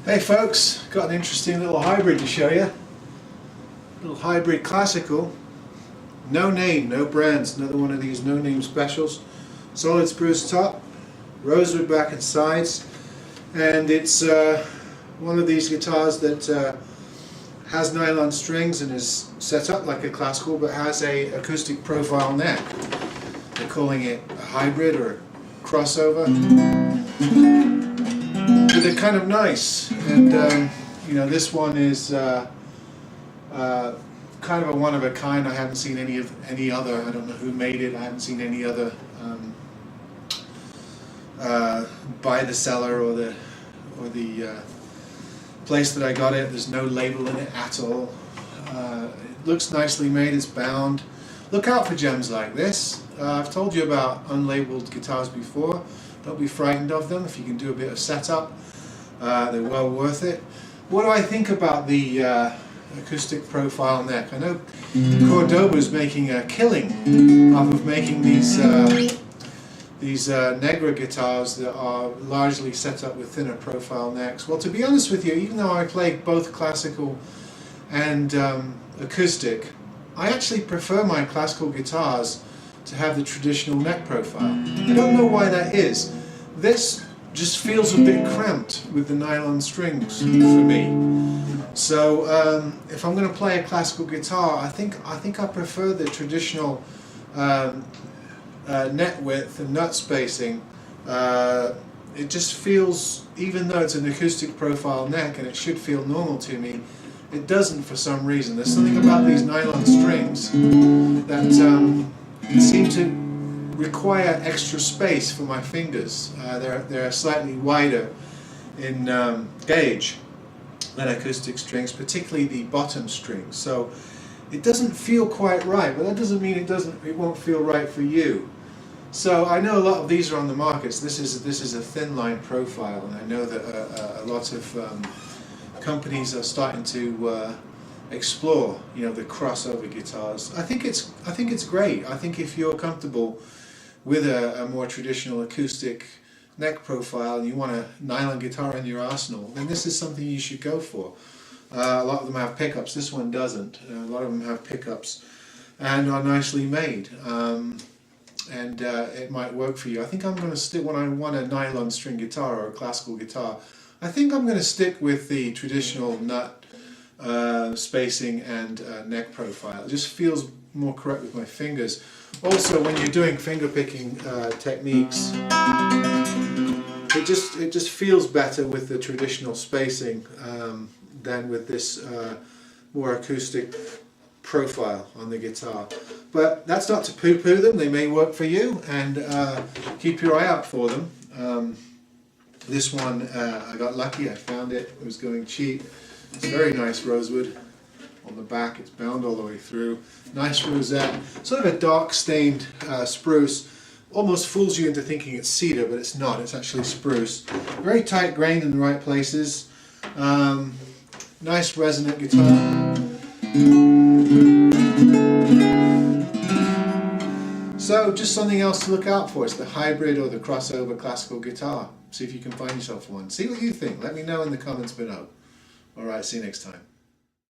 Hey folks, got an interesting little hybrid to show you. Little hybrid classical. No name, no brands, another one of these no name specials. Solid spruce top, rosewood back and sides, and it's one of these guitars that has nylon strings and is set up like a classical but has a acoustic profile neck. They're calling it a hybrid or a crossover. But they're kind of nice, and you know, this one is kind of a one of a kind. I haven't seen any other. I don't know who made it. I haven't seen any other by the seller or the place that I got it. There's no label in it at all. It looks nicely made. It's bound. Look out for gems like this. I've told you about unlabeled guitars before. Don't be frightened of them if you can do a bit of setup. They're well worth it. What do I think about the acoustic profile neck? I know Cordoba is making a killing off of making these Negra guitars that are largely set up with thinner profile necks. Well, to be honest with you, even though I play both classical and acoustic, I actually prefer my classical guitars to have the traditional neck profile. I don't know why that is. This just feels a bit cramped with the nylon strings for me. So if I'm going to play a classical guitar, I think I prefer the traditional neck width and nut spacing. It just feels, even though it's an acoustic profile neck and it should feel normal to me, it doesn't for some reason. There's something about these nylon strings that seem to require extra space for my fingers. They're slightly wider in gauge than acoustic strings, particularly the bottom strings. So it doesn't feel quite right, but that doesn't mean it won't feel right for you. So I know a lot of these are on the markets. This is a thin line profile, and I know that a lot of companies are starting to explore, you know, the crossover guitars. I think it's great. I think if you're comfortable with a more traditional acoustic neck profile and you want a nylon guitar in your arsenal, then this is something you should go for. A lot of them have pickups. This one doesn't. A lot of them have pickups and are nicely made. And it might work for you. I think I'm going to stick, when I want a nylon string guitar or a classical guitar, I think I'm going to stick with the traditional nut spacing and neck profile. It just feels more correct with my fingers. Also, when you're doing finger picking techniques, it just feels better with the traditional spacing than with this more acoustic profile on the guitar. But that's not to poo-poo them. They may work for you, and keep your eye out for them. This one, I got lucky. I found it. It was going cheap. It's very nice rosewood on the back. It's bound all the way through. Nice rosette. Sort of a dark stained spruce. Almost fools you into thinking it's cedar, but it's not. It's actually spruce. Very tight grained in the right places. Nice resonant guitar. So just something else to look out for. It's the hybrid or the crossover classical guitar. See if you can find yourself one. See what you think. Let me know in the comments below. Alright, see you next time.